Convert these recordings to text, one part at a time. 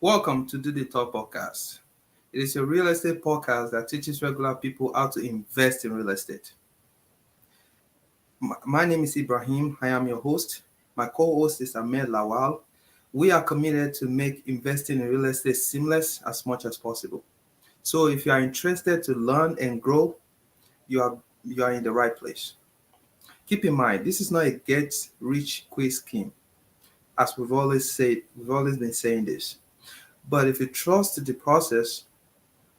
Welcome to Do the Talk podcast. It is a real estate podcast that teaches regular people how to invest in real estate. My name is Ibrahim. I am your host. My co-host is Ahmed Lawal. We are committed to make investing in real estate seamless as much as possible. So if you are interested to learn and grow, you are you are in the right place. Keep in mind, this is not a get rich quick scheme, as we've always been saying this. But if you trust the process,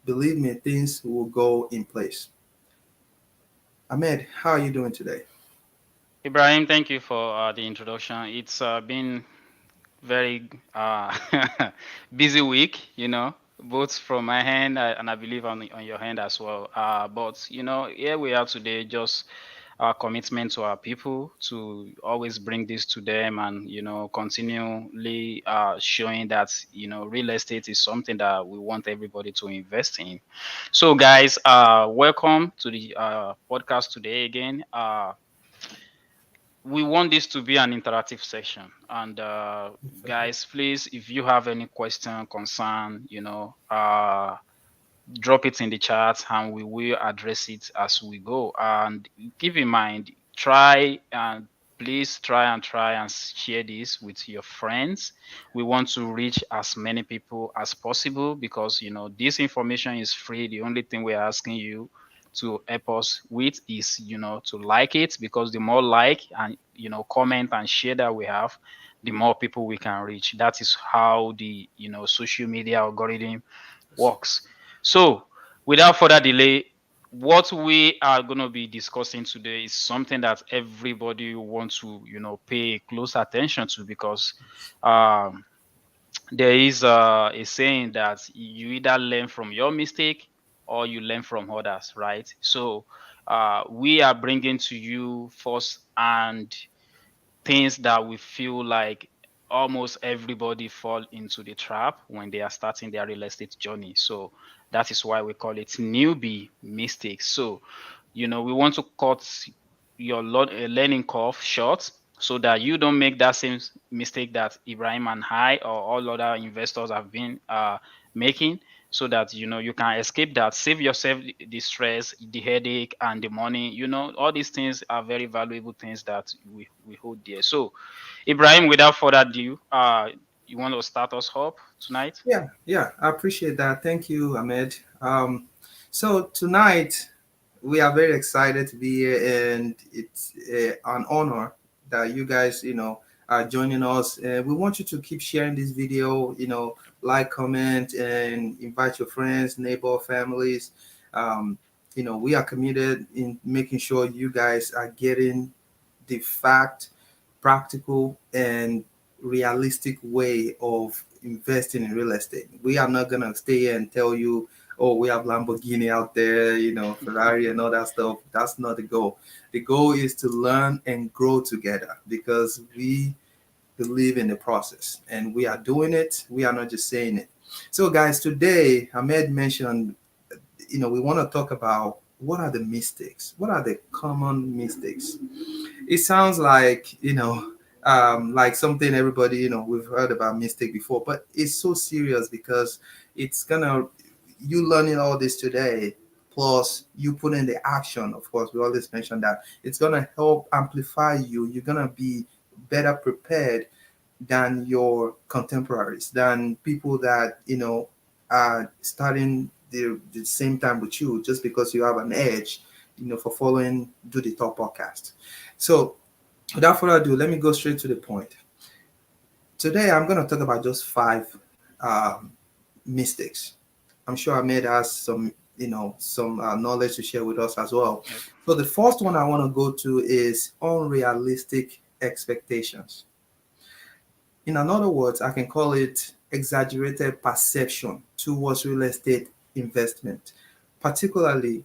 believe me, things will go in place. Ahmed, how are you doing today? Ibrahim, thank you for the introduction. It's been very busy week, both from my hand and I believe on your hand as well. But here we are today, just our commitment to our people to always bring this to them, and continually showing that real estate is something that we want everybody to invest in. So, guys, welcome to the podcast today again. We want this to be an interactive session, and guys, please, if you have any question, concern, drop it in the chat and we will address it as we go. And keep in mind, try and please try and share this with your friends. We want to reach as many people as possible because this information is free. The only thing we're asking you to help us with is to like it, because the more like and comment and share that we have, the more people we can reach. That is how the social media algorithm works. So, without further delay, what we are going to be discussing today is something that everybody wants to, pay close attention to, because um, there is a saying that you either learn from your mistake or you learn from others, right? So, we are bringing to you first and things that we feel like almost everybody fall into the trap when they are starting their real estate journey. So that is why we call it newbie mistakes. So we want to cut your learning curve short so that you don't make that same mistake that Ibrahim and I or all other investors have been making, so that you can escape that, save yourself the stress, the headache, and the money. All these things are very valuable things that we hold dear. So, Ibrahim, without further ado, you want to start us up tonight? Yeah, I appreciate that. Thank you, Ahmed. So tonight we are very excited to be here, and it's an honor that you guys, are joining us. We want you to keep sharing this video, like, comment, and invite your friends, neighbor, families. Um, we are committed in making sure you guys are getting the fact, practical, and realistic way of investing in real estate. We are not gonna stay here and tell you, oh, we have Lamborghini out there, Ferrari and all that stuff. That's not the goal. The goal is to learn and grow together because we believe in the process and we are doing it. We are not just saying it. So, guys, today Ahmed mentioned, we want to talk about what are the mistakes, what are the common mistakes. It sounds like like something everybody, we've heard about mistake before, but it's so serious because it's gonna, you learning all this today plus you put in the action. Of course, we always mention that it's gonna help amplify you. You're gonna be better prepared than your contemporaries, than people that are starting the same time with you, just because you have an edge, for following Do the Talk podcast. So without further ado, let me go straight to the point. Today, I'm going to talk about just five um, mistakes. I'm sure Ahmed has some knowledge to share with us as well. Yep. So the first one I want to go to is unrealistic expectations. In other words, I can call it exaggerated perception towards real estate investment, particularly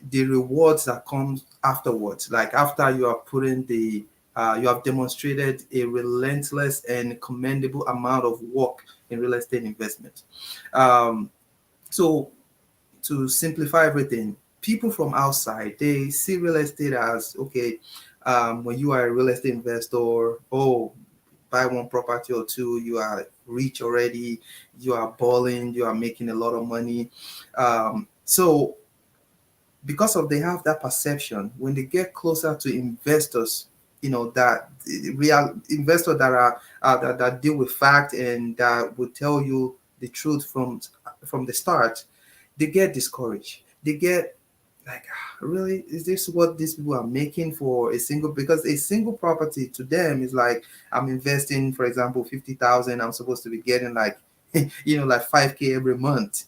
the rewards that comes afterwards. Like after you have put in you have demonstrated a relentless and commendable amount of work in real estate investment. Um, so to simplify everything, people from outside, they see real estate as okay. When you are a real estate investor, oh, buy one property or two, you are rich already, you are balling, you are making a lot of money. So because of they have that perception, when they get closer to investors, that real investors that are that deal with fact and that will tell you the truth from the start, they get discouraged. They get like, really, is this what these people are making for a single? Because a single property to them is like, I'm investing, for example, 50,000. I'm supposed to be getting like, like 5K every month.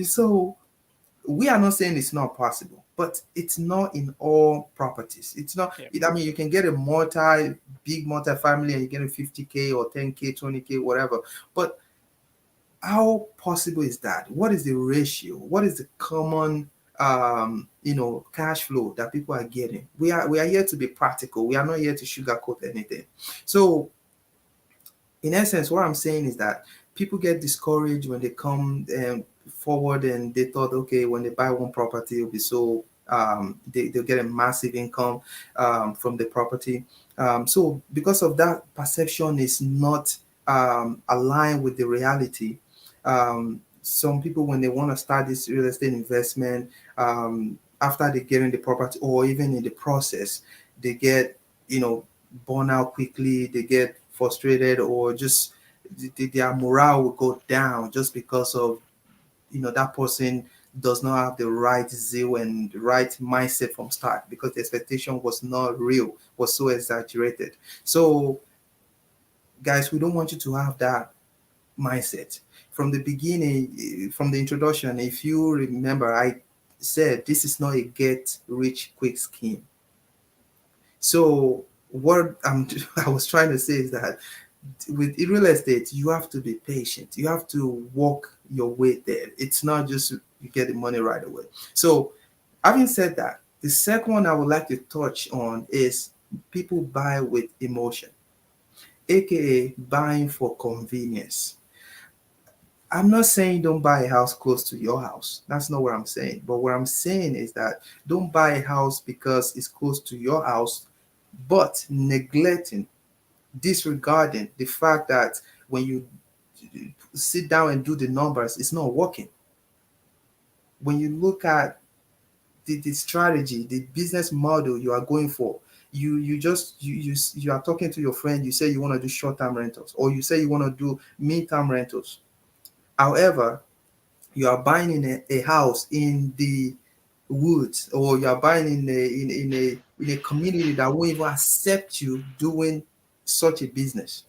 So we are not saying it's not possible, but it's not in all properties. It's not. Yeah. I mean, you can get a big multi-family, and you get a 50K or 10K, 20K, whatever. But how possible is that? What is the ratio? What is the common cash flow that people are getting? We are here to be practical. We are not here to sugarcoat anything. So in essence, what I'm saying is that people get discouraged when they come forward and they thought, okay, when they buy one property, it'll be so they'll get a massive income from the property. So because of that, perception is not aligned with the reality. Some people, when they want to start this real estate investment, after they get in the property or even in the process, they get, burn out quickly, they get frustrated, or just their morale will go down just because of that person does not have the right zeal and the right mindset from start, because the expectation was not real, was so exaggerated. So guys, we don't want you to have that mindset from the beginning. From the introduction, if you remember, I said this is not a get rich quick scheme. So what I was trying to say is that with real estate, you have to be patient. You have to walk your way there. It's not just you get the money right away. So, having said that, the second one I would like to touch on is people buy with emotion, aka buying for convenience. I'm not saying don't buy a house close to your house. That's not what I'm saying. But what I'm saying is that don't buy a house because it's close to your house, but neglecting, disregarding the fact that when you sit down and do the numbers, it's not working. When you look at the strategy, the business model you are going for, you are talking to your friend, you say you want to do short-term rentals, or you say you want to do mid-term rentals. However, you are buying in a house in the woods, or you are buying in a community that won't even accept you doing such a business,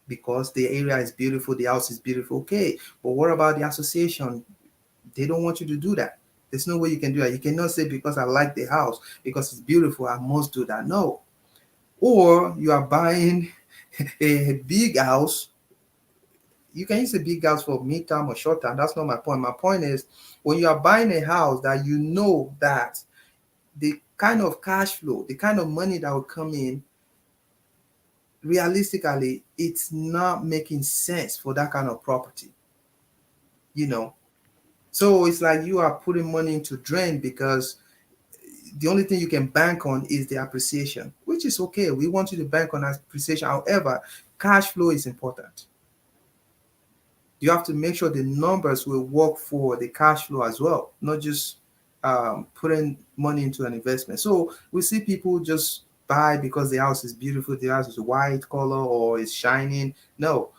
because the area is beautiful, the house is beautiful. Okay, but what about the association? They don't want you to do that. There's no way you can do that. You cannot say because I like the house, because it's beautiful, I must do that. No. Or you are buying a big house. You can use a big house for mid-term or short-term. That's not my point. My point is, when you are buying a house that you know that the kind of cash flow, the kind of money that will come in, realistically, it's not making sense for that kind of property. You know, So it's like you are putting money into drain, because the only thing you can bank on is the appreciation, which is okay. We want you to bank on appreciation. However, cash flow is important. You have to make sure the numbers will work for the cash flow as well, not just putting money into an investment. So we see people just buy because the house is beautiful, the house is white color or is shining. No,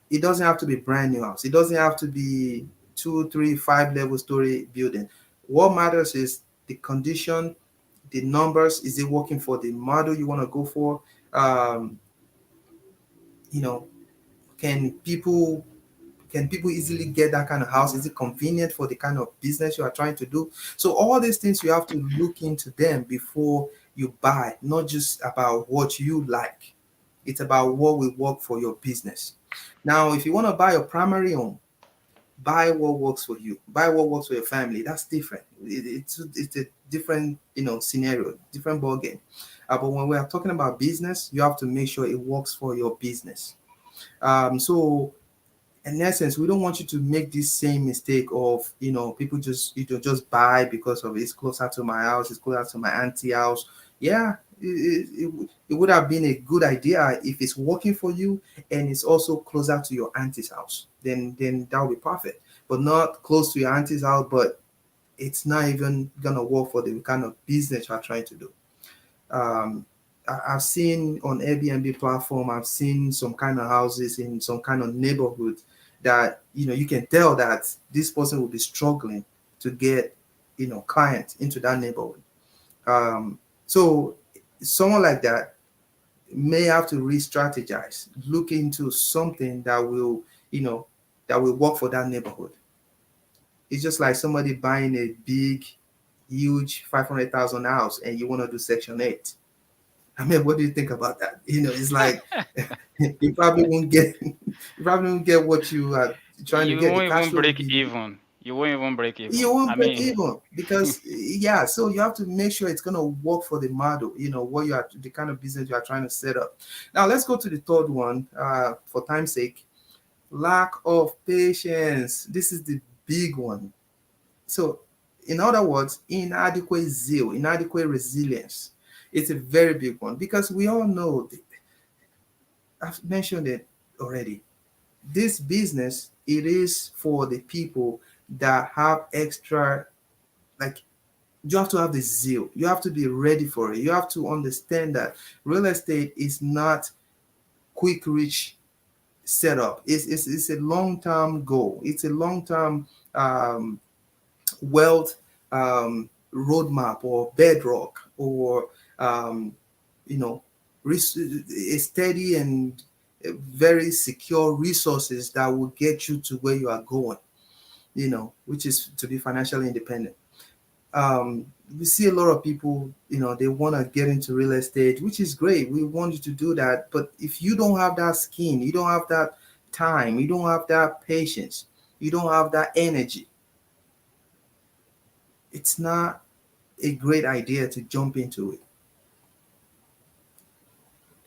it doesn't have to be brand new house. It doesn't have to be two, three, five level story building. What matters is the condition, the numbers. Is it working for the model you want to go for? Um, you know, can people can people easily get that kind of house? Is it convenient for the kind of business you are trying to do? So all these things you have to look into them before you buy, not just about what you like. It's about what will work for your business. Now, if you want to buy your primary home, buy what works for you, buy what works for your family. That's different. It's a different scenario, different ball game. But when we are talking about business, you have to make sure it works for your business. So in essence, we don't want you to make this same mistake of people just just buy because of it's closer to my house, it's closer to my auntie house. Yeah, it would have been a good idea if it's working for you and it's also closer to your auntie's house. Then that would be perfect. But not close to your auntie's house, but it's not even gonna work for the kind of business you're trying to do. um, I've seen on Airbnb platform, I've seen some kind of houses in some kind of neighborhood that you can tell that this person will be struggling to get clients into that neighborhood. So someone like that may have to re-strategize, look into something that will work for that neighborhood. It's just like somebody buying a big, huge 500,000 house and you want to do Section 8. I mean, what do you think about that? It's like you probably won't get you probably won't get what you are trying to You get. The won't cash even flow will break be even. You won't even break you even. won't I break mean, even because yeah. So you have to make sure it's gonna work for the model. What you are the kind of business you are trying to set up. Now let's go to the third one. For time's sake, lack of patience. This is the big one. So, in other words, inadequate zeal, inadequate resilience. It's a very big one because we all know, I've mentioned it already. This business, it is for the people that have extra, like, you have to have the zeal. You have to be ready for it. You have to understand that real estate is not quick rich setup. It's a long term goal. It's a long term wealth roadmap or bedrock or um, you know a steady and very secure resources that will get you to where you are going, which is to be financially independent. We see a lot of people, they want to get into real estate, which is great. We want you to do that. But if you don't have that skin, you don't have that time, you don't have that patience, you don't have that energy, it's not a great idea to jump into it.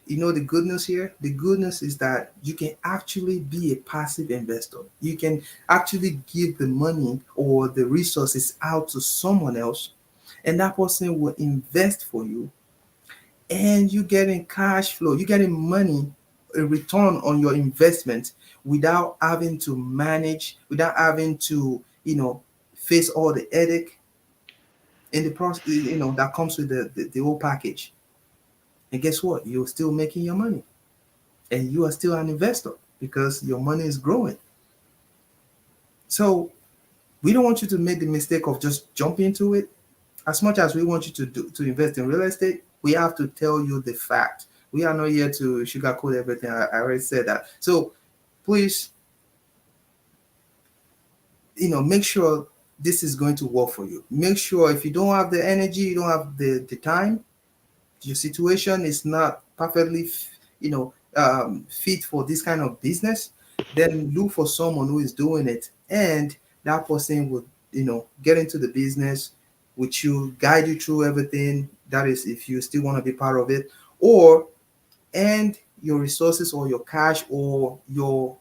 The good news here? The good news is that you can actually be a passive investor. You can actually give the money or the resources out to someone else, and that person will invest for you, and you getting cash flow, you getting money, a return on your investment without having to manage, without having to, face all the headache in the process, that comes with the whole package. And guess what? You're still making your money and you are still an investor because your money is growing. So we don't want you to make the mistake of just jumping into it. As much as we want you to invest in real estate, we have to tell you the fact. We are not here to sugarcoat everything. I already said that. So please, make sure this is going to work for you. Make sure if you don't have the energy, you don't have the time, your situation is not perfectly fit for this kind of business, then look for someone who is doing it, and that person would get into the business with you, guide you through everything. That is if you still want to be part of it, or and your resources or your cash or your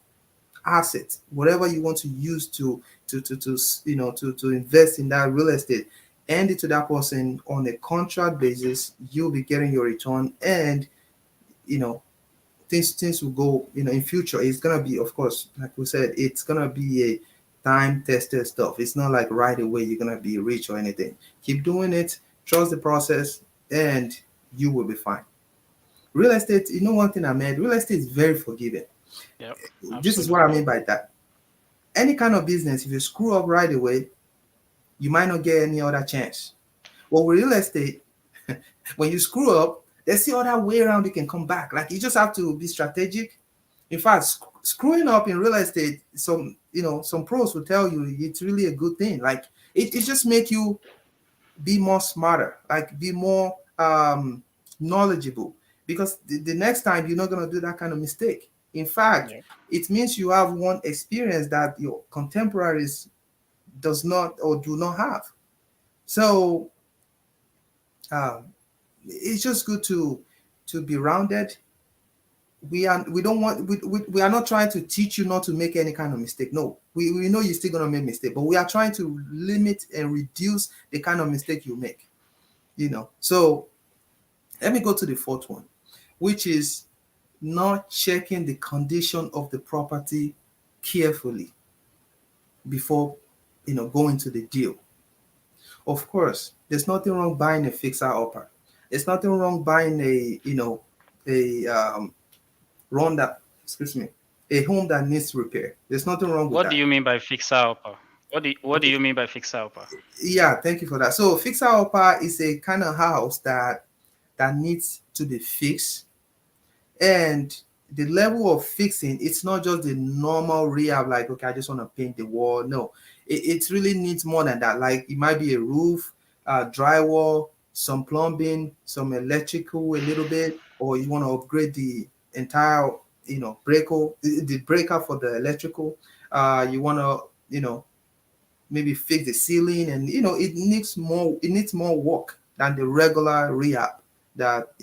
assets, whatever you want to use to invest in that real estate, and it to that person on a contract basis. You'll be getting your return, and you know things will go. In future, it's gonna be, of course, like we said, it's gonna be a time tested stuff. It's not like right away you're gonna be rich or anything. Keep doing it, trust the process, and you will be fine. Real estate, one thing I meant, real estate is very forgiving. yep, This is what I absolutely. mean by that. Any kind of business, if you screw up right away, you might not get any other chance. Well, with real estate, when you screw up, there's the other way around you can come back. Like, you just have to be strategic. In fact, screwing up in real estate, some pros will tell you it's really a good thing. Like, it just make you be more smarter, like be more knowledgeable, because the next time you're not going to do that kind of mistake. In fact, Yep. it means you have one experience that your contemporaries does not or do not have. So um, it's just good to be rounded. We don't want we are not trying to teach you not to make any kind of mistake. No, we know you're still gonna make mistake, but we are trying to limit and reduce the kind of mistake you make. So Let me go to the fourth one, which is not checking the condition of the property carefully before going to the deal. Of course, there's nothing wrong buying a fixer upper. There's nothing wrong buying a run that excuse me a home that needs repair. There's nothing wrong with What do that. you mean by fixer upper? What do Okay. you mean by fixer upper? Yeah, thank you for that. So fixer upper is a kind of house that needs to be fixed, and the level of fixing, it's not just the normal rehab, like okay, I just want to paint the wall. No, it really needs more than that. Like it might be a roof, drywall, some plumbing, some electrical a little bit, or you want to upgrade the entire breaker, the breaker for the electrical. You want to maybe fix the ceiling, and it needs more work than the regular rehab that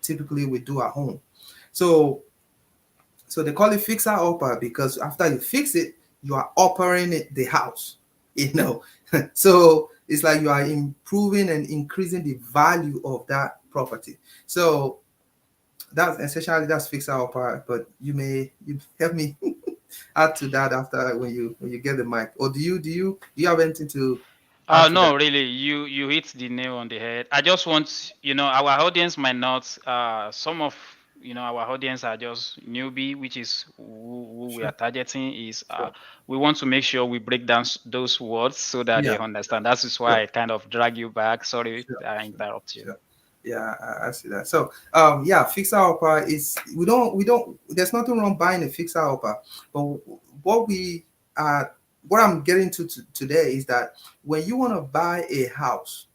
typically we do at home. So they call it fixer upper because after you fix it, you are uppering the house. You know, so it's like you are improving and increasing the value of that property. So that's fixer upper. But you help me add to that after when you get the mic. Or do you have anything to add to that? No, really, you hit the nail on the head. I just want, our audience might not. Some of our audience are just newbie, which is who we are Sure, targeting. Is sure. we want to make sure we break down those words so that they Yeah, understand. That is why sure, I kind of drag you back. Sorry, sure, I sure, interrupt you. sure. Yeah, I see that. So, yeah, fixer upper is we don't. There's nothing wrong buying a fixer upper, but what we what I'm getting to today is that when you want to buy a house,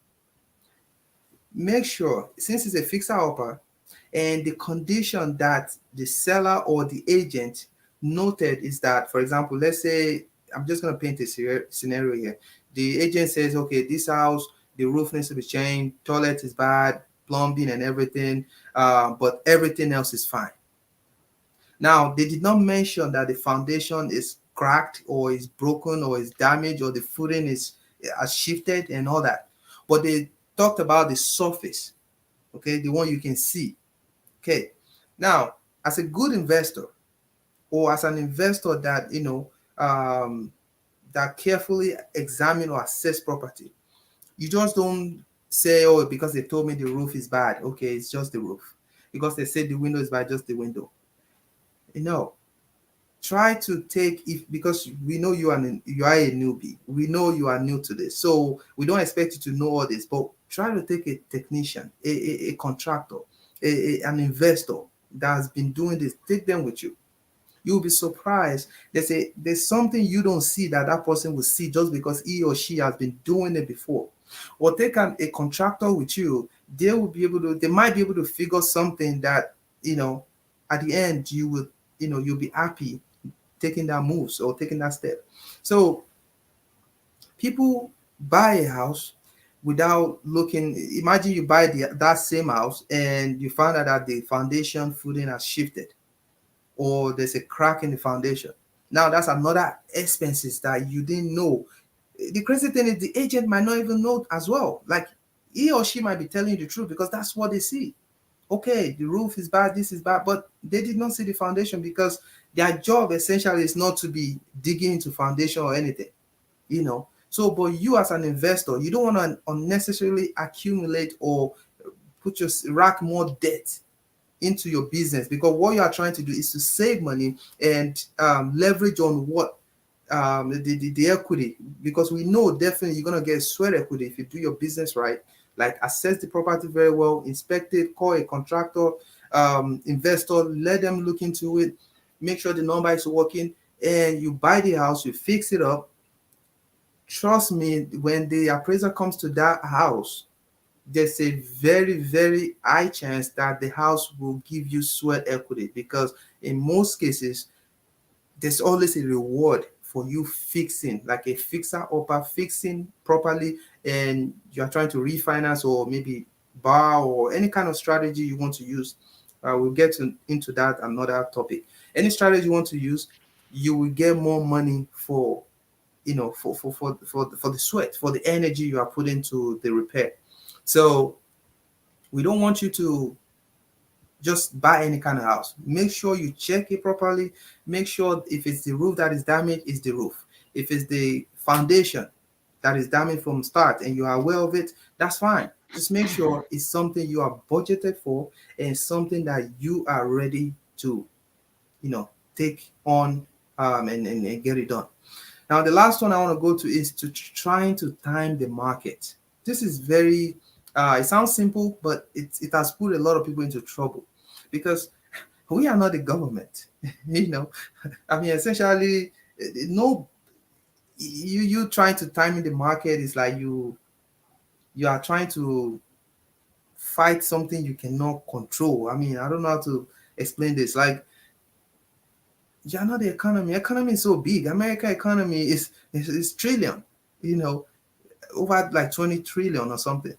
make sure since it's a fixer upper and the condition that the seller or the agent noted is that, for example, let's say I'm just going to paint a scenario here. The agent says, okay, this house, the roof needs to be changed, toilet is bad, plumbing and everything, but everything else is fine. Now, they did not mention that the foundation is cracked or is broken or is damaged or the footing is has shifted and all that, but they talked about the surface, okay, the one you can see. Okay. Now, as a good investor or as an investor that that carefully examine or assess property, you just don't say, oh, because they told me the roof is bad, okay, it's just the roof. Because they said the window is bad, just the window. No, try to take, if because we know you are a newbie, we know you are new to this, so we don't expect you to know all this, but try to take a technician, a contractor, an investor that has been doing this, take them with you. You'll be surprised. There's something you don't see that that person will see just because he or she has been doing it before. Or take a contractor with you, they might be able to figure something that, at the end you'll be happy taking that moves or taking that step. So people buy a house without looking. Imagine you buy that same house and you find out that the foundation footing has shifted or there's a crack in the foundation. Now that's another expenses that you didn't know. The crazy thing is the agent might not even know as well. Like he or she might be telling you the truth because that's what they see. Okay, the roof is bad, this is bad, but they did not see the foundation because their job essentially is not to be digging into foundation or anything. So, but you as an investor, you don't want to unnecessarily accumulate or put your rack more debt into your business, because what you are trying to do is to save money and leverage on what the equity, because we know definitely you're going to get sweat equity if you do your business right. Like assess the property very well, inspect it, call a contractor, investor, let them look into it, make sure the number is working, and you buy the house, you fix it up. Trust me, when the appraiser comes to that house, there's a very, very high chance that the house will give you sweat equity, because in most cases, there's always a reward for you fixing, like a fixer upper fixing properly, and you're trying to refinance or maybe borrow or any kind of strategy you want to use. We'll into that another topic. Any strategy you want to use, you will get more money for for the sweat, for the energy you are putting to the repair. So We don't want you to just buy any kind of house. Make sure you check it properly. Make sure if it's the roof that is damaged, it's the roof. If it's the foundation that is damaged from start and you are aware of it, that's fine. Just make sure it's something you are budgeted for and something that you are ready to, take on, and get it done. Now, the last one I want to go to is to trying to time the market. This is very, it sounds simple, but it has put a lot of people into trouble because we are not the government. you know, I mean, essentially, no, you trying to time the market is like you are trying to fight something you cannot control. I mean, I don't know how to explain this. Like, you're not the economy. Economy is so big. America economy is trillion. You know, over like 20 trillion or something.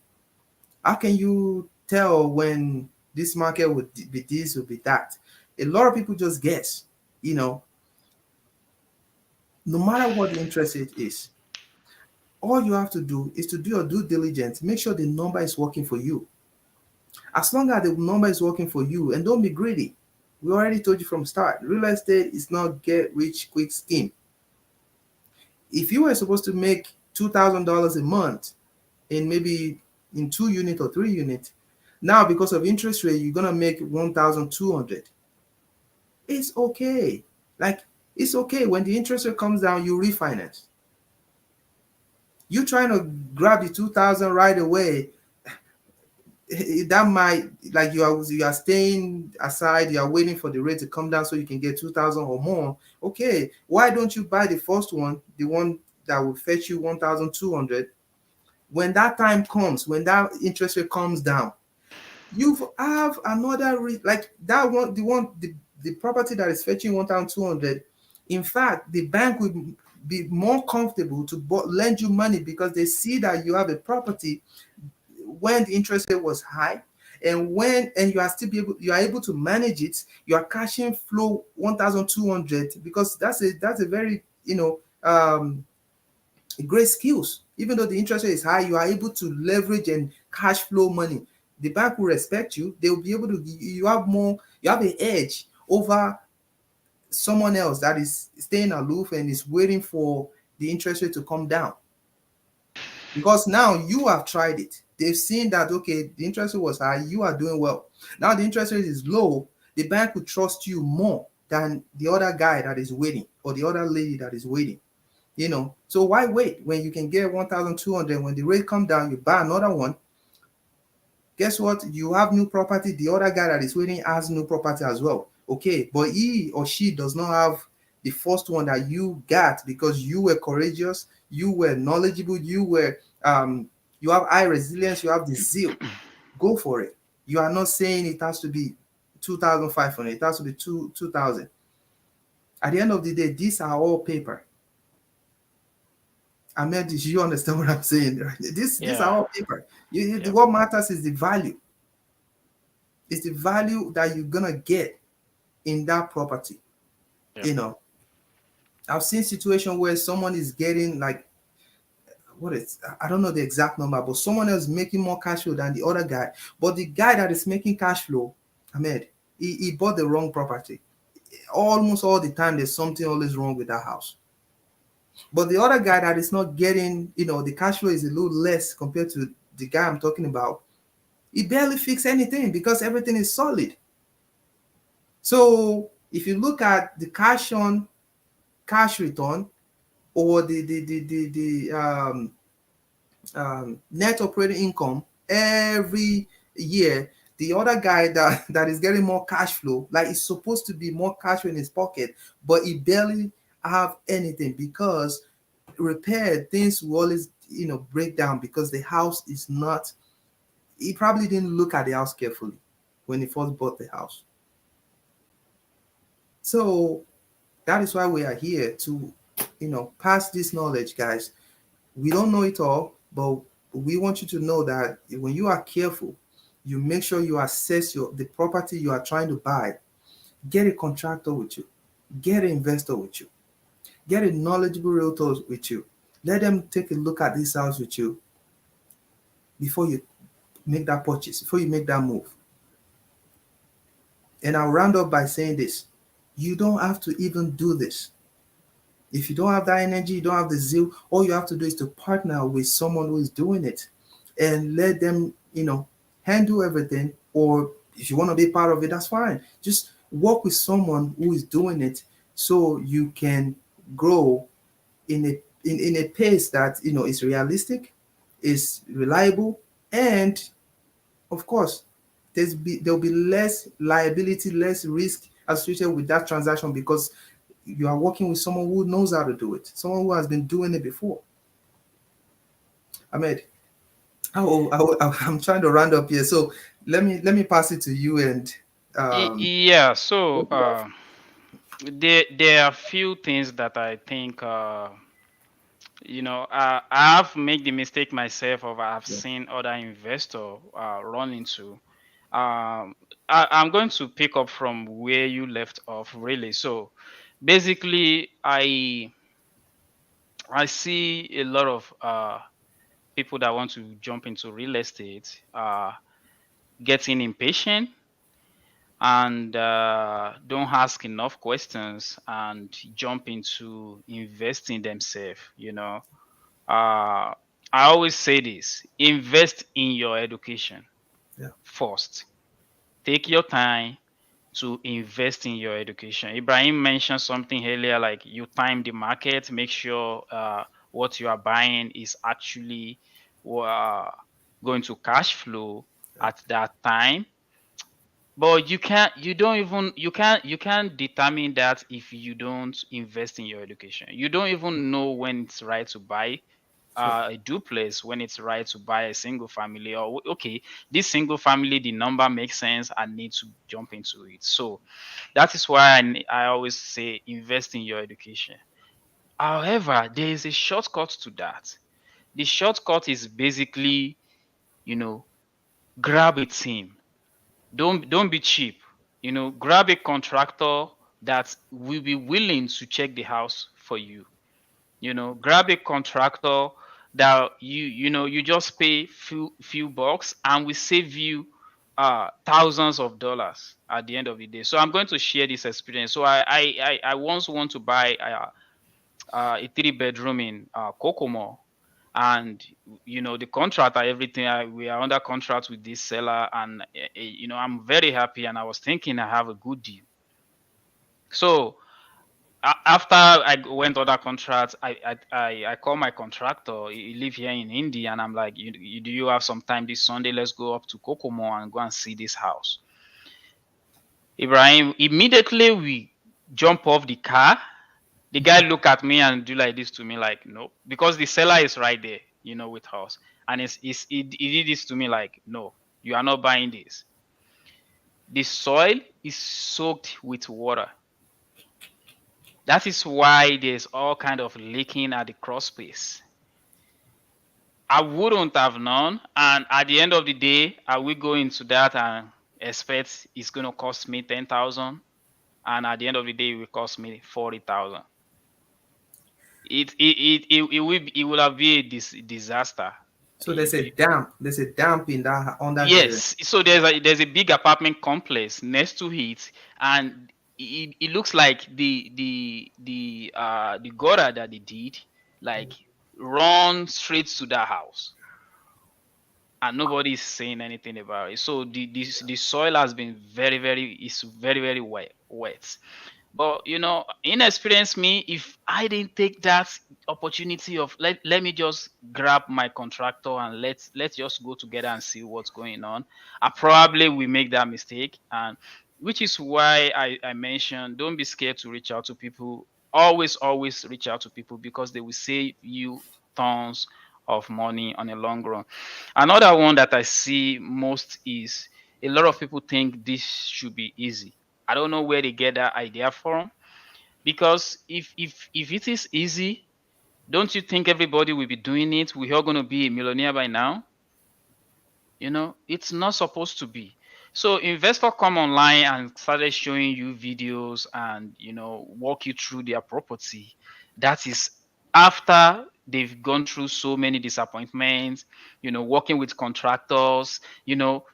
How can you tell when this market would be this, would be that? A lot of people just guess, you know, no matter what the interest rate is, all you have to do is to do your due diligence, make sure the number is working for you. As long as the number is working for you, and don't be greedy. We already told you from start, real estate is not get rich quick scheme. If you were supposed to make $2,000 a month in maybe in 2 unit or 3 unit. Now, because of interest rate, you're gonna make 1,200. It's okay. Like it's okay when the interest rate comes down, you refinance. You trying to grab the 2,000 right away. That might like you are staying aside. You are waiting for the rate to come down so you can get 2,000 or more. Okay, why don't you buy the first one, the one that will fetch you 1,200? When that time comes, when that interest rate comes down, you have another like that one, the property that is fetching 1,200. In fact, the bank will be more comfortable to lend you money because they see that you have a property when the interest rate was high, and you are still you are able to manage it. You are cashing flow 1,200 because that's a very great skills. Even though the interest rate is high, you are able to leverage and cash flow money. The bank will respect you. They will be able to. You have more. You have an edge over someone else that is staying aloof and is waiting for the interest rate to come down. Because now you have tried it. They've seen that okay, the interest rate was high. You are doing well. Now the interest rate is low. The bank will trust you more than the other guy that is waiting or the other lady that is waiting. So why wait when you can get 1,200? When the rate come down, you buy another one. Guess what? You have new property. The other guy that is waiting has new property as well. Okay, but he or she does not have the first one that you got because you were courageous, you were knowledgeable, you have high resilience, you have the zeal. Go for it. You are not saying it has to be 2,500. It has to be 2,000. At the end of the day, these are all paper. Ahmed, do you understand what I'm saying? Right? These are Yeah. all paper. Yep. What matters is the value. It's the value that you're gonna get in that property. Yep. You know, I've seen situation where someone is getting like I don't know the exact number, but someone else making more cash flow than the other guy. But the guy that is making cash flow, Ahmed, he bought the wrong property. Almost all the time, there's something always wrong with that house. But the other guy that is not getting, the cash flow is a little less compared to the guy I'm talking about. He barely fix anything because everything is solid. So if you look at the cash on cash return or the net operating income every year, the other guy that is getting more cash flow, like it's supposed to be more cash flow in his pocket, but he barely have anything because repair things will always break down because the house is not. He probably didn't look at the house carefully when he first bought the house. So that is why we are here to pass this knowledge, guys. We don't know it all, but we want you to know that when you are careful, you make sure you assess the property you are trying to buy. Get a contractor with you, get an investor with you, get a knowledgeable realtor with you. Let them take a look at this house with you before you make that purchase, before you make that move. And I'll round up by saying this: you don't have to even do this. If you don't have that energy, you don't have the zeal, all you have to do is to partner with someone who is doing it and let them, handle everything. Or if you want to be part of it, that's fine. Just work with someone who is doing it so you can grow in a pace that is realistic, is reliable, and of course there'll be less liability, less risk associated with that transaction, because you are working with someone who knows how to do it, someone who has been doing it before. Ahmed, I'm trying to round up here, so let me pass it to you and um Yeah, so there are few things that I think I have made the mistake myself of I've yeah, seen other investor run into. I'm going to pick up from where you left off, really. So basically, I see a lot of people that want to jump into real estate getting impatient and don't ask enough questions and jump into investing themselves. Uh, I always say this: invest in your education yeah, first. Take your time to invest in your education. Ibrahim mentioned something earlier, like you time the market, make sure what you are buying is actually uh, going to cash flow yeah. at that time. But you can't determine that if you don't invest in your education. You don't even know when it's right to buy Sure. a duplex, when it's right to buy a single family, or okay, this single family, the number makes sense, I need to jump into it. So that is why I always say invest in your education. However, there is a shortcut to that. The shortcut is basically, you know grab a team. Don't be cheap. Grab a contractor that will be willing to check the house for you. Grab a contractor that you just pay few bucks and we save you thousands of dollars at the end of the day. So I'm going to share this experience. So I once want to buy a 3 bedroom in Kokomo, and the contract and everything, we are under contract with this seller, and I'm very happy, and I was thinking I have a good deal. So after I went other contracts, I call my contractor. He live here in India, and I'm like, do you have some time this Sunday? Let's go up to Kokomo and go and see this house. Ibrahim, immediately we jump off the car. The guy look at me and do like this to me, like no, because the seller is right there, with us, and he did this to me like, no, you are not buying this. The soil is soaked with water. That is why there's all kind of leaking at the cross space. I wouldn't have known, and at the end of the day, I will go into that and expect it's gonna cost me 10,000, and at the end of the day, it will cost me 40,000. It will have been a disaster. So there's a damp in that underground. Yes, so there's a big apartment complex next to it, and it looks like the gutter that they did, like, run straight to that house, and nobody is saying anything about it. So the soil has been is very very wet. But inexperienced me, if I didn't take that opportunity of let me just grab my contractor and let's just go together and see what's going on, I probably will make that mistake. And which is why I mentioned, don't be scared to reach out to people. Always reach out to people, because they will save you tons of money on a long run. Another one that I see most is a lot of people think this should be easy. I don't know where they get that idea from, because if it is easy, don't you think everybody will be doing it? We're all going to be a millionaire by now. It's not supposed to be. So investor come online and started showing you videos and walk you through their property. That is after they've gone through so many disappointments, working with contractors,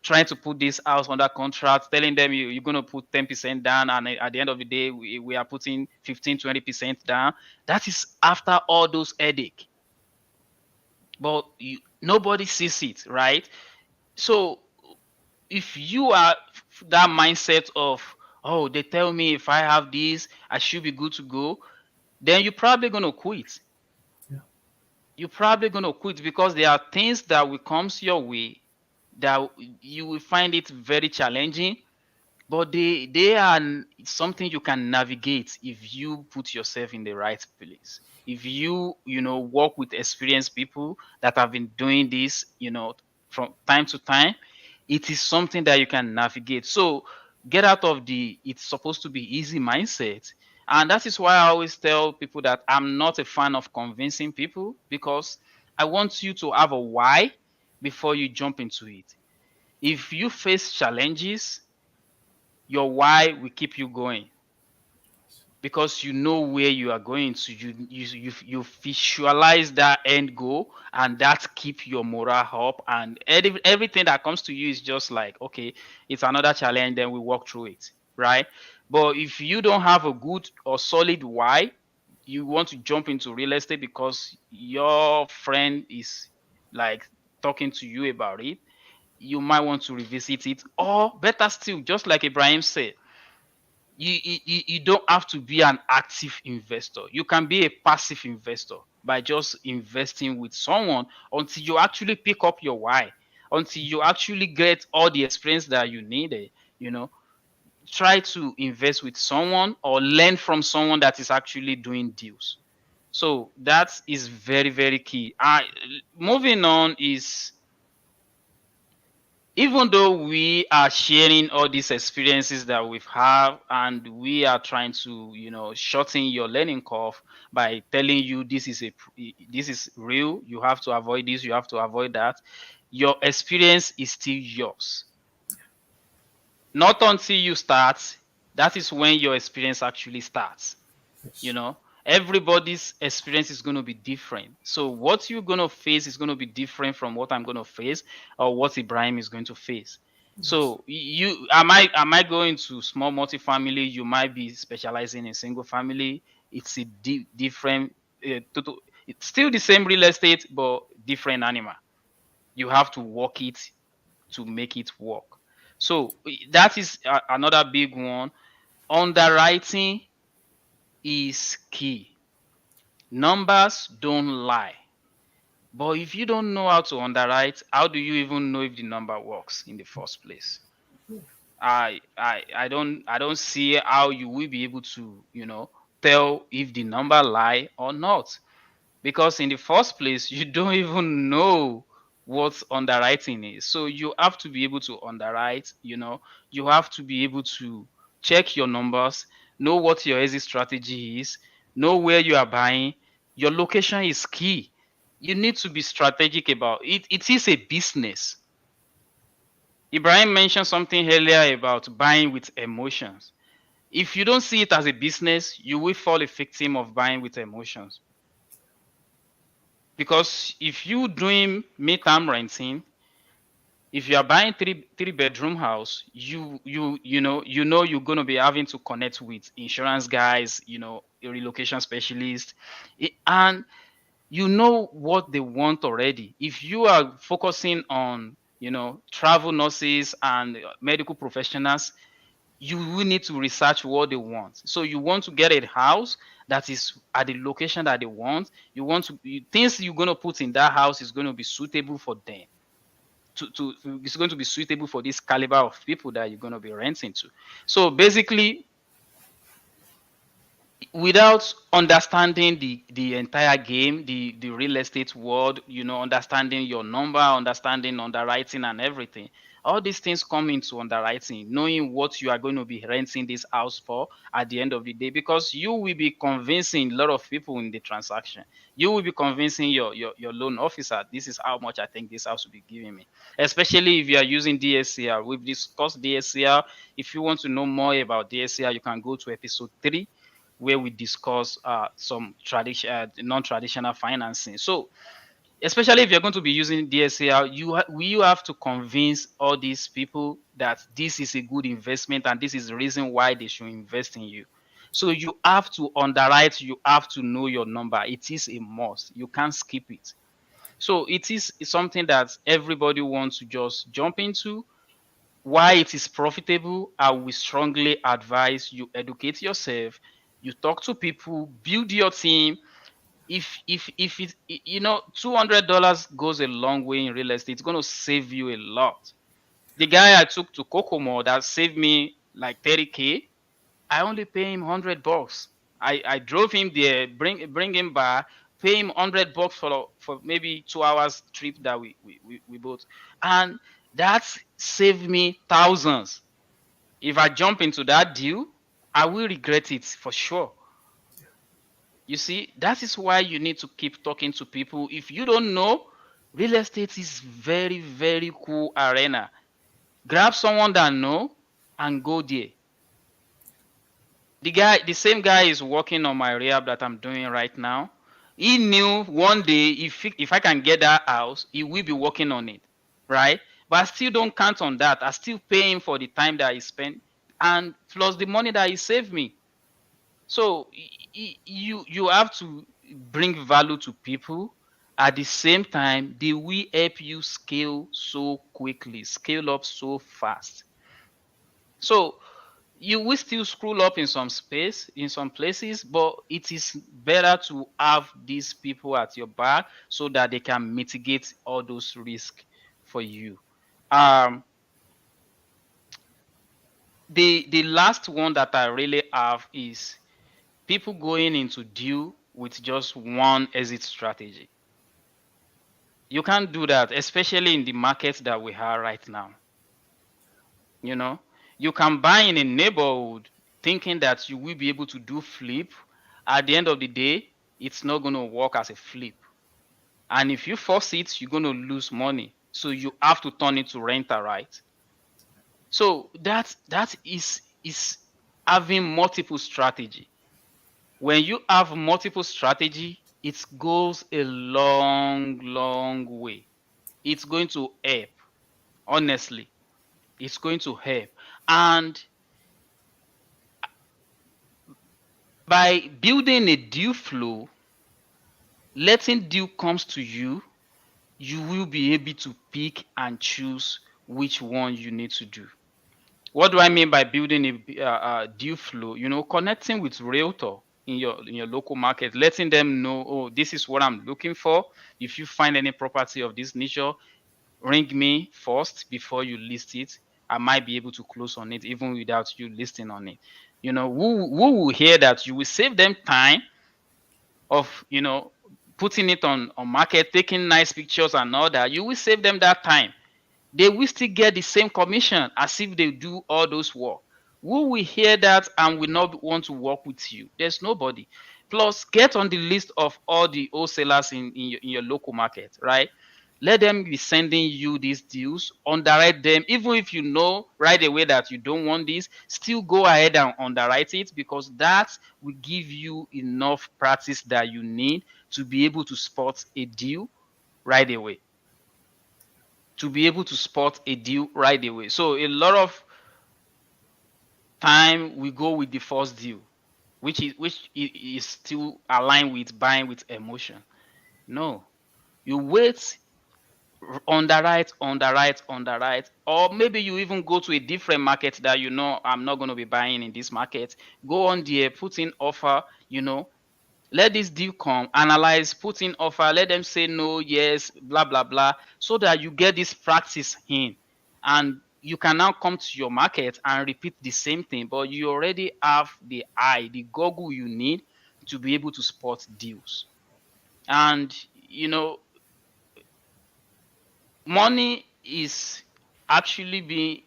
trying to put this house under contract, telling them you're going to put 10% down, and at the end of the day, we are putting 15, 20% down. That is after all those headache. But nobody sees it, right? So if you are that mindset of, oh, they tell me if I have this, I should be good to go, then you're probably going to quit. Yeah. You're probably going to quit because there are things that will come your way that you will find it very challenging, but they are something you can navigate if you put yourself in the right place. If you work with experienced people that have been doing this, from time to time, it is something that you can navigate. So get out of the it's supposed to be easy mindset. And that is why I always tell people that I'm not a fan of convincing people, because I want you to have a why before you jump into it. If you face challenges, your why will keep you going, because you know where you are going to. You visualize that end goal, and that keep your morale up, and everything that comes to you is just like, okay, it's another challenge, then we walk through it, right? But if you don't have a good or solid why, you want to jump into real estate because your friend is like talking to you about it, you might want to revisit it. Or better still, just like Ibrahim said, you don't have to be an active investor. You can be a passive investor by just investing with someone until you actually pick up your why, until you actually get all the experience that you needed. You know, try to invest with someone or learn from someone that is actually doing deals. So that is very, very key. Moving on is, even though we are sharing all these experiences that we've had, and we are trying to shorten your learning curve by telling you this is real, you have to avoid this, you have to avoid that, your experience is still yours. Not until you start, that is when your experience actually starts. you Yes. know Everybody's experience is going to be different, so what you're going to face is going to be different from what I'm going to face, or what Ibrahim is going to face. Yes. So you am I going to small multifamily, you might be specializing in single family. It's a different, it's still the same real estate but different animal. You have to work it to make it work. So that is another big one. Underwriting is key. Numbers don't lie. But if you don't know how to underwrite, how do you even know if the number works in the first place? I don't see how you will be able to, tell if the number lie or not, because in the first place you don't even know what underwriting is. So you have to be able to underwrite. You have to be able to check your numbers, know what your exit strategy is, know where you are buying. Your location is key. You need to be strategic about it. It is a business. Ibrahim mentioned something earlier about buying with emotions. If you don't see it as a business, you will fall a victim of buying with emotions. Because if you doing midterm renting, if you are buying three bedroom house, you know you're gonna be having to connect with insurance guys, a relocation specialist, and you know what they want already. If you are focusing on travel nurses and medical professionals, you will need to research what they want. So you want to get a house that is at the location that they want. Things you're going to put in that house is going to be suitable for them. It's going to be suitable for this caliber of people that you're going to be renting to. So basically, without understanding the entire game, the real estate world, understanding your number, understanding underwriting and everything, all these things come into underwriting, knowing what you are going to be renting this house for at the end of the day, because you will be convincing a lot of people in the transaction. You will be convincing your loan officer, this is how much I think this house will be giving me. Especially if you are using DSCR. We've discussed DSCR. If you want to know more about DSCR, you can go to episode 3, where we discuss some non-traditional financing. So especially if you're going to be using DSCR, you have to convince all these people that this is a good investment and this is the reason why they should invest in you. So you have to underwrite, you have to know your number. It is a must. You can't skip it. So it is something that everybody wants to just jump into. Why it is profitable, I will strongly advise you educate yourself, you talk to people, build your team. If it $200 goes a long way in real estate, it's going to save you a lot. The guy I took to Kokomo that saved me like 30K, I only pay him $100. I drove him there, bring him back, pay him $100 for maybe 2 hours trip that we both, and that saved me thousands. If I jump into that deal, I will regret it for sure. You see, that is why you need to keep talking to people. If you don't know, real estate is very, very cool arena. Grab someone that know and go there. The same guy is working on my rehab that I'm doing right now. He knew one day if I can get that house, he will be working on it, right? But I still don't count on that. I still pay him for the time that he spent and plus the money that he saved me. So you have to bring value to people. At the same time, they will help you scale so quickly, scale up so fast. So you will still screw up in some space, in some places, but it is better to have these people at your back so that they can mitigate all those risks for you. Um, the last one that I really have is people going into deal with just one exit strategy. You can't do that, especially in the market that we have right now. You know, you can buy in a neighborhood thinking that you will be able to do flip. At the end of the day, it's not going to work as a flip. And if you force it, you're going to lose money. So you have to turn it to rental, right? So that is having multiple strategy. When you have multiple strategy, it goes a long, long way. It's going to help. Honestly, it's going to help. And by building a deal flow, letting deal comes to you, you will be able to pick and choose which one you need to do. What do I mean by building a deal flow? Connecting with realtor in your local market, letting them know, oh, this is what I'm looking for. If you find any property of this nature, ring me first before you list it. I might be able to close on it even without you listing on it. Who will hear that? You will save them time of putting it on market, taking nice pictures and all that. You will save them that time. They will still get the same commission as if they do all those work. Who will hear that and will not want to work with you? There's nobody. Plus, get on the list of all the wholesalers in your local market, right? Let them be sending you these deals, underwrite them. Even if you know right away that you don't want this, still go ahead and underwrite it because that will give you enough practice that you need to be able to spot a deal right away. To be able to spot a deal right away. So a lot of time we go with the first deal, which is still aligned with buying with emotion. No, you wait, underwrite, or maybe you even go to a different market that I'm not going to be buying in this market. Go on there, put in offer, let this deal come, analyze, put in offer, let them say no, yes, blah, blah, blah, so that you get this practice in. And you can now come to your market and repeat the same thing, but you already have the goggle you need to be able to spot deals. And, money actually be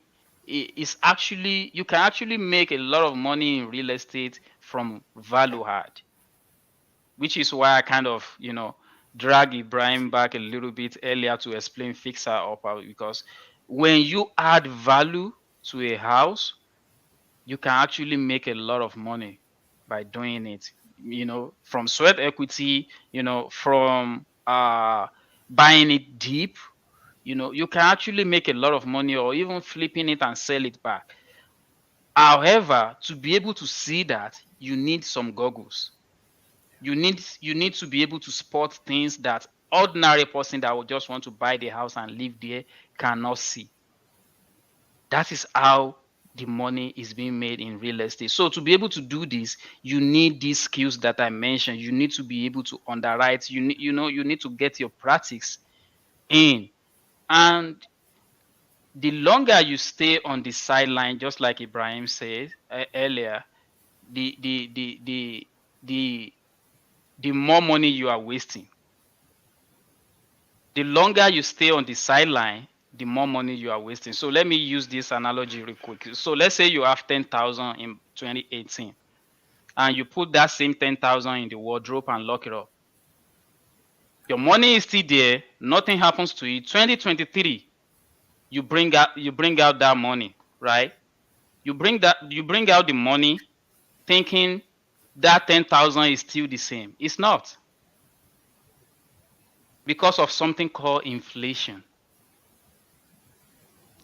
is actually you can actually make a lot of money in real estate from value add, which is why I kind of, drag Ibrahim back a little bit earlier to explain fixer upper because when you add value to a house, you can actually make a lot of money. by doing it. From sweat equity, from buying it deep, you can actually make a lot of money, or even flipping it and sell it back. However, to be able to see that, you need some goggles. You need to be able to spot things that ordinary person that would just want to buy the house and live there cannot see. That is how the money is being made in real estate. So to be able to do this, you need these skills that I mentioned. You need to be able to underwrite. You need to get your practice in. And the longer you stay on the sideline, just like Ibrahim said earlier, the the the the the the more money you are wasting. The longer you stay on the sideline, the more money you are wasting. So let me use this analogy real quick. So let's say you have 10,000 in 2018, and you put that same 10,000 in the wardrobe and lock it up. Your money is still there, nothing happens to it. 2023, you bring out that money, right? You bring out the money thinking that 10,000 is still the same. It's not, because of something called inflation.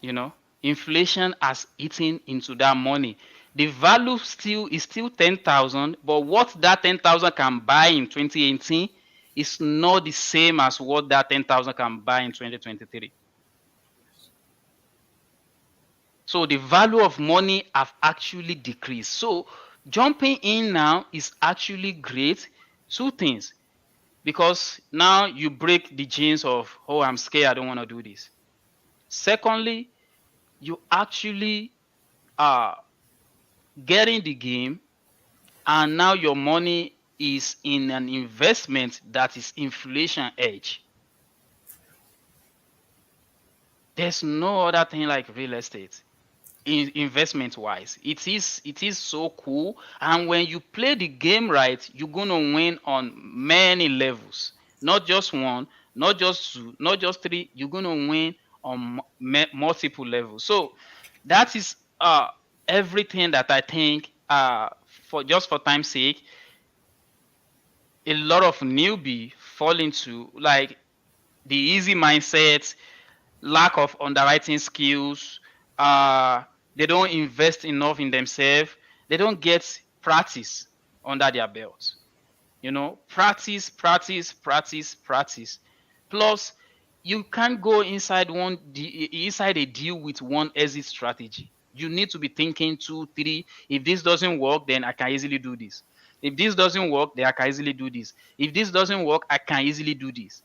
you know Inflation has eaten into that money. The value still is still 10,000, but what that 10,000 can buy in 2018 is not the same as what that 10,000 can buy in 2023. So the value of money have actually decreased. So jumping in now is actually great. Two things, because now you break the genes of, oh, I'm scared, I don't want to do this. Secondly, you actually are getting the game, and now your money is in an investment that is inflation edge. There's no other thing like real estate. Investment wise, it is so cool, and when you play the game right, you're gonna win on many levels. Not just one, not just two, not just three. You're gonna win on multiple levels. So that is everything that I think, for time's sake, a lot of newbie fall into, like the easy mindset, lack of underwriting skills. Uh, they don't invest enough in themselves. They don't get practice under their belt. Practice, practice, practice, practice. Plus, you can't go inside a deal with one exit strategy. You need to be thinking two, three. If this doesn't work, then I can easily do this. If this doesn't work, then I can easily do this. If this doesn't work, I can easily do this.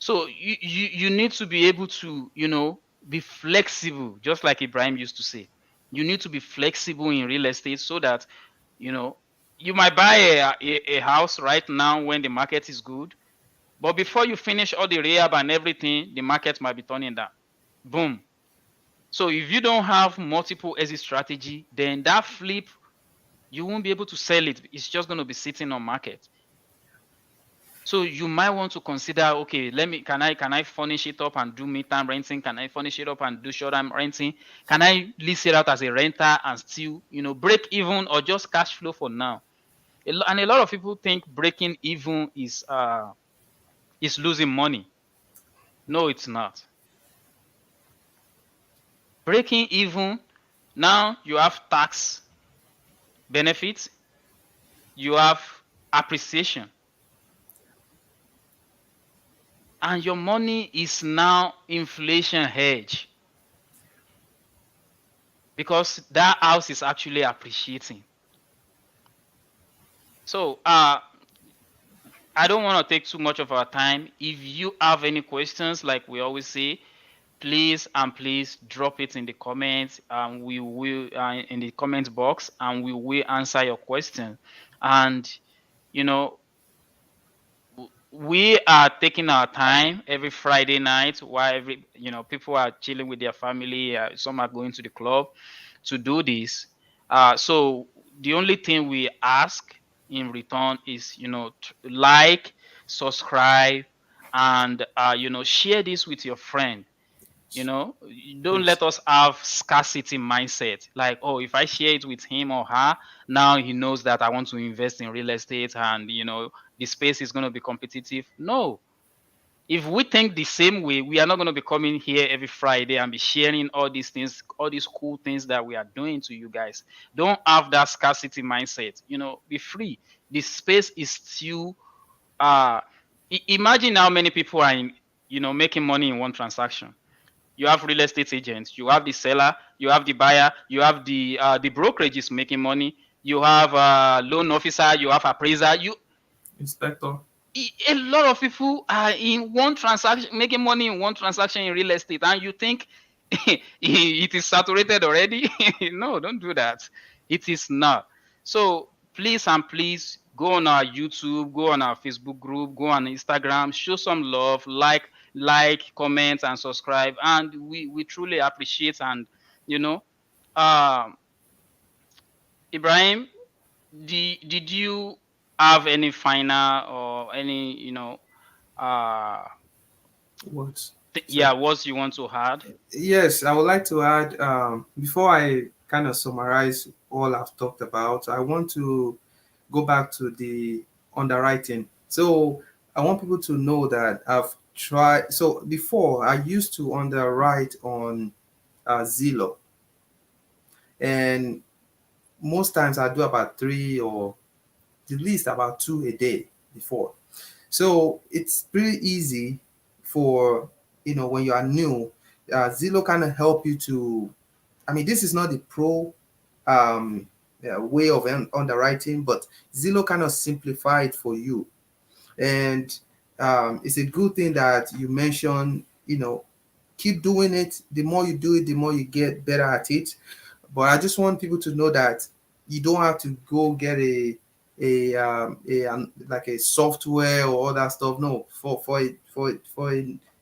So you need to be able to, be flexible, just like Ibrahim used to say. You need to be flexible in real estate, so that, you know, you might buy a house right now when the market is good, but before you finish all the rehab and everything, the market might be turning down. Boom. So if you don't have multiple exit strategy, then that flip, you won't be able to sell it. It's just going to be sitting on market. So you might want to consider, okay, can I furnish it up and do mid-term renting? Can I furnish it up and do short-term renting? Can I lease it out as a renter and still, break even, or just cash flow for now? And a lot of people think breaking even is losing money. No, it's not. Breaking even, now you have tax benefits, you have appreciation, and your money is now inflation hedge, because that house is actually appreciating. So I don't want to take too much of our time. If you have any questions, like we always say, please drop it in the comments. We will in the comment box, and we will answer your question. And you know, we are taking our time every Friday night while people are chilling with their family. Some are going to the club to do this. So the only thing we ask in return is, like, subscribe, and share this with your friend. Don't Yes. let us have scarcity mindset. Like, oh, if I share it with him or her, now he knows that I want to invest in real estate, and the space is going to be competitive. No, if we think the same way, we are not going to be coming here every Friday and be sharing all these things, all these cool things that we are doing to you guys. Don't have that scarcity mindset. Be free. The space is still. Uh, Imagine how many people are making money in one transaction. You have real estate agents, you have the seller, you have the buyer, you have the brokerage is making money, you have loan officer, you have appraiser, Inspector. a lot of people are in one transaction making money in one transaction in real estate, and you think it is saturated already. No, don't do that. It is not. So please and please go on our YouTube, go on our Facebook group, go on Instagram, show some love, comment and subscribe, and we truly appreciate. And you know um Ibrahim, did you have any final or any uh What? yeah, Sorry. words you want to add? Yes, I would like to add, before I kind of summarize all I've talked about, I want to go back to the underwriting. So I want people to know that I've tried. So before, I used to underwrite on Zillow, and most times I do about three or at least about two a day before. So it's pretty easy for, when you are new. Zillow kind of help you to. I mean, this is not the pro way of underwriting, but Zillow kind of simplify it for you. And it's a good thing that you mentioned, keep doing it. The more you do it, the more you get better at it. But I just want people to know that you don't have to go get like a software or all that stuff. No, for a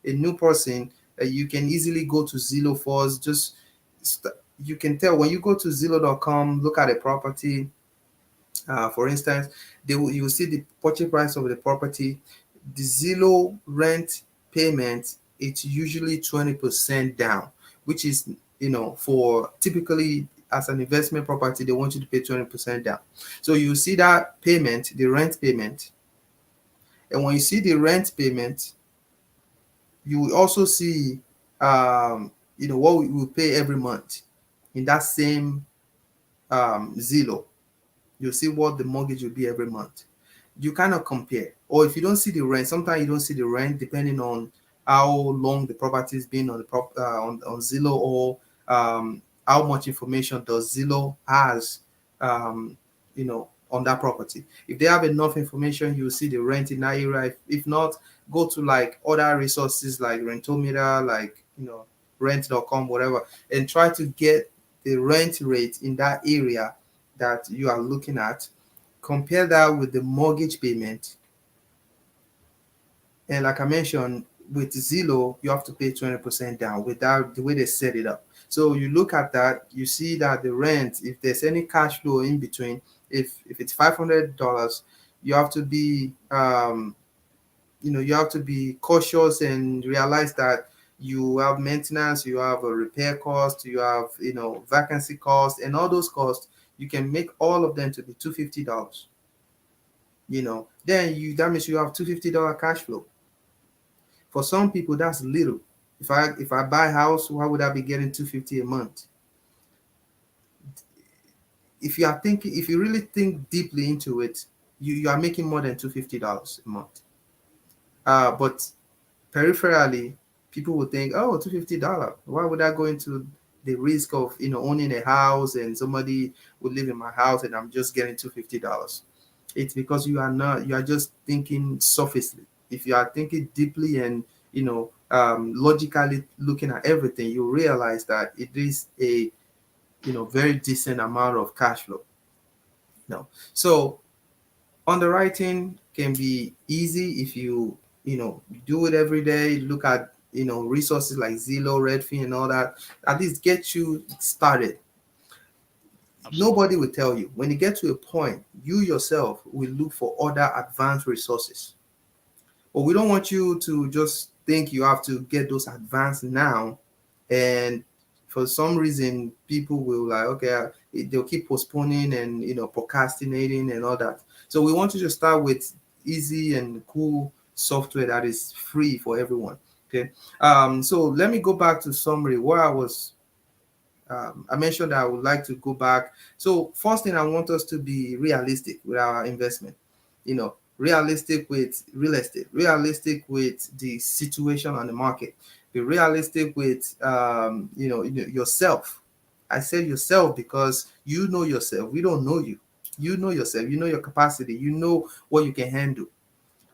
new person, you can easily go to Zillow first. You can tell when you go to Zillow.com, look at a property. For instance, you will see the purchase price of the property. The Zillow rent payment, it's usually 20% down, which is, for typically as an investment property, they want you to pay 20% down. So you see that payment, the rent payment. And when you see the rent payment, you will also see, what we will pay every month in that same Zillow. You'll see what the mortgage will be every month. You kind of compare. Or if you don't see the rent, sometimes you don't see the rent depending on how long the property has been on the on Zillow, or how much information does Zillow has on that property. If they have enough information, you'll see the rent in that area. If not, go to like other resources like Rentometer, like rent.com, whatever, and try to get the rent rate in that area that you are looking at. Compare that with the mortgage payment. And like I mentioned, with Zillow, you have to pay 20% down without the way they set it up. So you look at that, you see that the rent, if there's any cash flow in between, if it's $500, you have to be you have to be cautious and realize that you have maintenance, you have a repair cost, you have vacancy cost, and all those costs. You can make all of them to be $250. Then that means you have $250 cash flow. For some people, that's little. If I buy a house, why would I be getting 250 a month? If you really think deeply into it, you are making more than $250 a month. But peripherally, people will think, oh, $250. Why would I go into the risk of owning a house and somebody would live in my house and I'm just getting $250? It's because you are just thinking surfacely. If you are thinking deeply and logically looking at everything, you realize that it is a very decent amount of cash flow. So underwriting can be easy if you do it every day. Look at resources like Zillow, Redfin, and all that. At least get you started. Absolutely. Nobody will tell you. When you get to a point, you yourself will look for other advanced resources. But we don't want you to just think you have to get those advanced now And for some reason, people will like, okay, they'll keep postponing and procrastinating and all that. So we want you to start with easy and cool software that is free for everyone. Okay. So let me go back to summary where I mentioned that I would like to go back. So first thing, I want us to be realistic with our investment. Realistic with real estate, realistic with the situation on the market, be realistic with yourself. I said yourself because you know yourself. We don't know you. You know yourself. You know your capacity. You know what you can handle.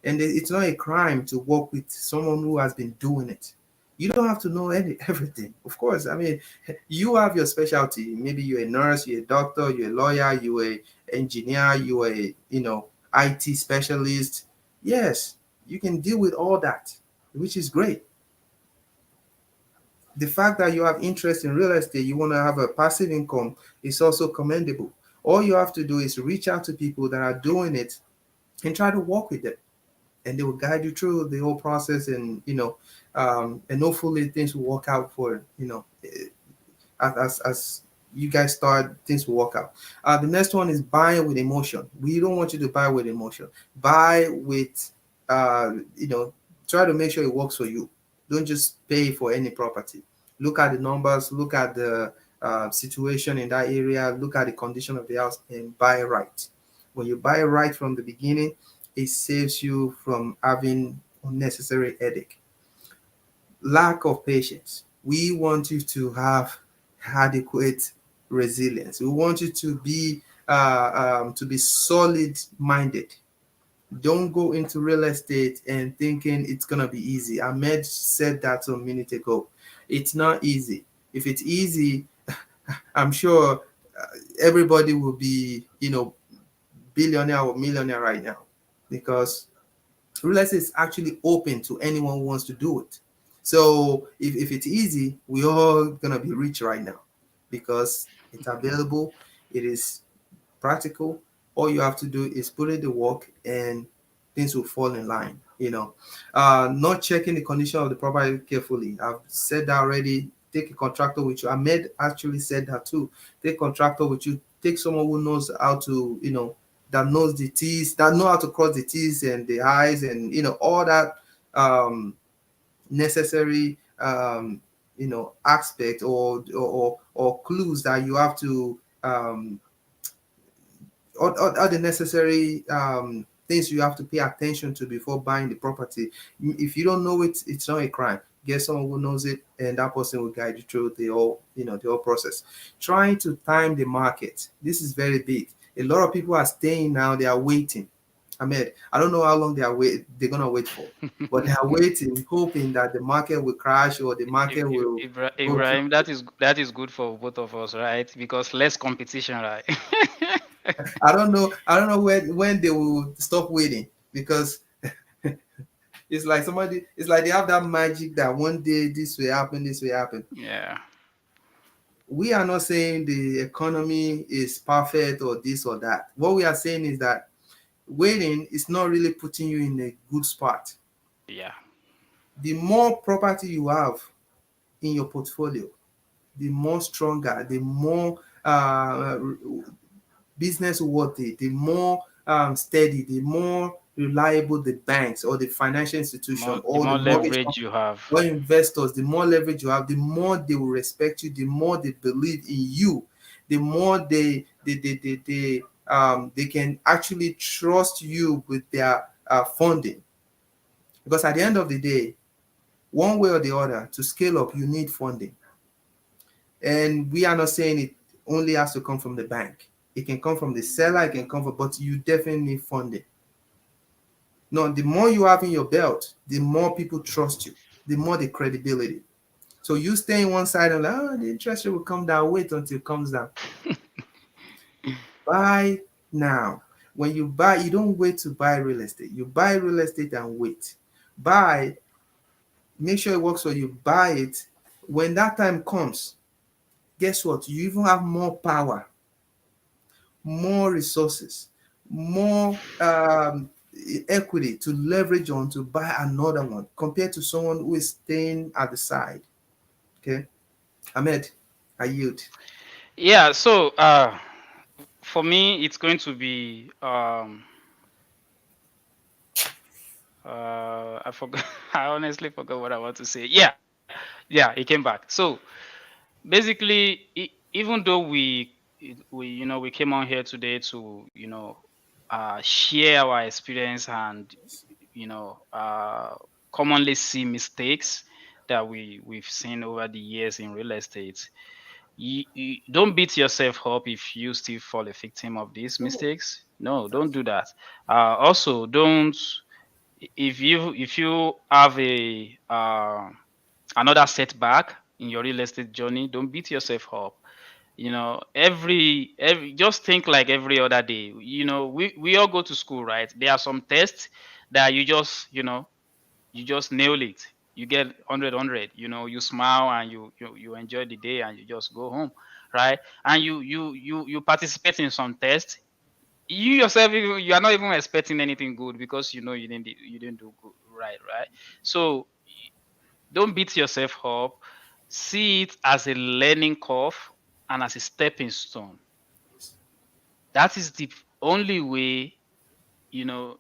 And it's not a crime to work with someone who has been doing it. You don't have to know everything. Of course, I mean, you have your specialty. Maybe you're a nurse, you're a doctor, you're a lawyer, you're a engineer, you're a IT specialist. Yes, you can deal with all that, which is great. The fact that you have interest in real estate, you want to have a passive income, is also commendable. All you have to do is reach out to people that are doing it and try to work with them, and they will guide you through the whole process. And and hopefully things will work out for as you guys start, things will work out. The next one is buying with emotion. We don't want you to buy with emotion. Buy with uh you know try to make sure it works for you. Don't just pay for any property. Look at the numbers, look at the situation in that area, look at the condition of the house, and buy right. When you buy right from the beginning, it saves you from having unnecessary headache. Lack of patience. We want you to have adequate resilience. We want you to be solid minded. Don't go into real estate and thinking it's gonna be easy. Ahmed said that a minute ago. It's not easy. If it's easy, I'm sure everybody will be, billionaire or millionaire right now, because real estate is actually open to anyone who wants to do it. So if it's easy, we all gonna be rich right now because it's available. It is practical. All you have to do is put in the work and things will fall in line. Not checking the condition of the property carefully. I've said that already. Take a contractor with you. Ahmed actually said that too. Take contractor with you. Take someone who knows how to, that knows the T's, that know how to cross the T's and the I's, and all that necessary aspect, or clues that you have to all the necessary things you have to pay attention to before buying the property. If you don't know it, it's not a crime. Get someone who knows it, and that person will guide you through the whole process. Trying to time the market. This is very big. A lot of people are staying now. They are waiting. Ahmed, I don't know how long they're gonna wait for, but they are waiting, hoping that the market will crash or the market will go through. Ibrahim, that is good for both of us, right? Because less competition, right? I don't know when they will stop waiting, because it's like they have that magic that one day this will happen, this will happen. Yeah, We are not saying the economy is perfect or this or that. What we are saying is that waiting is not really putting you in a good spot. yeah. The more property you have in your portfolio, the more stronger, the more business worthy, the more steady, the more reliable the banks or the financial institution The or the more mortgage leverage company you have. or investors, the more leverage you have, the more they will respect you, the more they believe in you, the more they can actually trust you with their funding. Because at the end of the day, one way or the other, to scale up, you need funding. And we are not saying it only has to come from the bank. It can come from the seller, it can come from, but you definitely need funding. No, the more you have in your belt, the more people trust you, the more the credibility. So you stay in one side and like, oh, the interest rate will come down, wait until it comes down. Buy now. When you buy, you don't wait to buy real estate. You buy real estate and wait. Buy, make sure it works for you. Buy it. When that time comes, guess what? You even have more power, more resources, more equity to leverage on to buy another one compared to someone who is staying at the side. Okay. Ahmed, I yield. Yeah, so for me, it's going to be I forgot. I honestly forgot what I want to say. Yeah, it came back. So basically, even though we we came on here today to share our experience and commonly see mistakes that we've seen over the years in real estate. You don't beat yourself up if you still fall a victim of these mistakes. No, don't do that. Also, don't if you have a another setback in your real estate journey, don't beat yourself up. Every just think like every other day. We all go to school, right? There are some tests that you just nail it. You get 100. You smile and you enjoy the day and you just go home, right? And you participate in some tests. You yourself, you are not even expecting anything good because you didn't do good, right? So don't beat yourself up. See it as a learning curve and as a stepping stone. That is the only way you know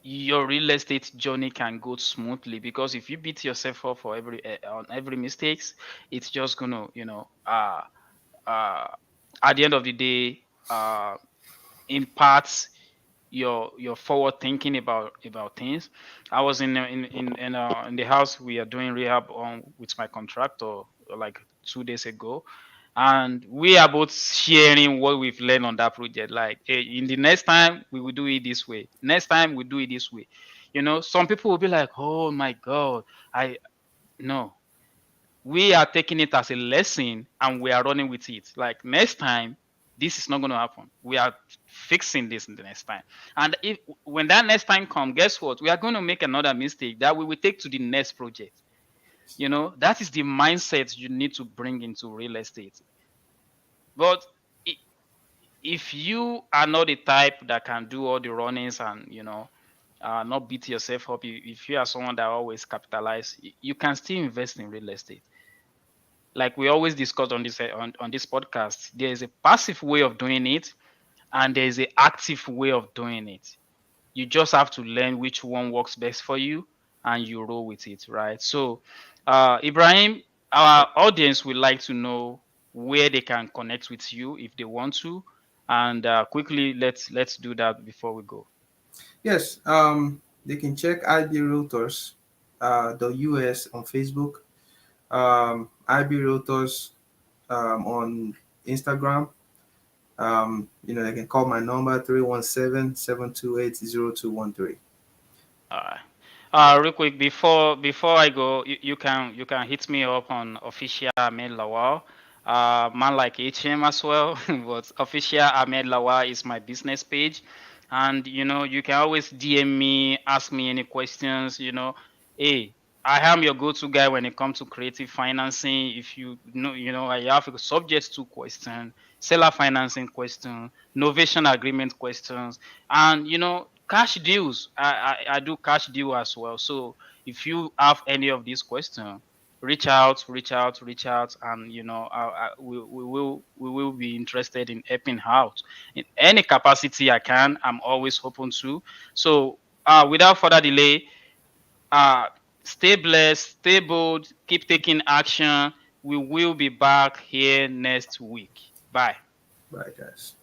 your real estate journey can go smoothly. Because if you beat yourself up for on every mistakes, it's just gonna uh at the end of the day impact your forward thinking about things. I was in the house we are doing rehab on with my contractor like 2 days ago, and we are both sharing what we've learned on that project. Like, hey, in the next time we will do it this way. Next time we do it this way. Some people will be like, "Oh my God, I no." We are taking it as a lesson and we are running with it. Like, next time, this is not going to happen. We are fixing this in the next time. And if when that next time comes, guess what? We are going to make another mistake that we will take to the next project. That is the mindset you need to bring into real estate. But if you are not the type that can do all the runnings and not beat yourself up, if you are someone that always capitalize, you can still invest in real estate. Like we always discuss on this podcast, there is a passive way of doing it and there is a active way of doing it. You just have to learn which one works best for you and you roll with it, right? So Ibrahim, our audience would like to know where they can connect with you if they want to. And quickly, let's do that before we go. Yes, they can check IB Realtors, the US on Facebook, IB Realtors on Instagram. They can call my number 317-728-0213. All right. Real quick before I go, you can hit me up on official Ahmed Lawal. Man like HM as well, but official Ahmed Lawal is my business page, and you can always DM me, ask me any questions. Hey, I am your go-to guy when it comes to creative financing. If I have a subject to question, seller financing question, novation agreement questions, and cash deals. I do cash deal as well. So if you have any of these questions, reach out, and we will be interested in helping out in any capacity I can. I'm always open to. So without further delay, uh stay blessed, stay bold, keep taking action. We will be back here next week. Bye. Bye, guys.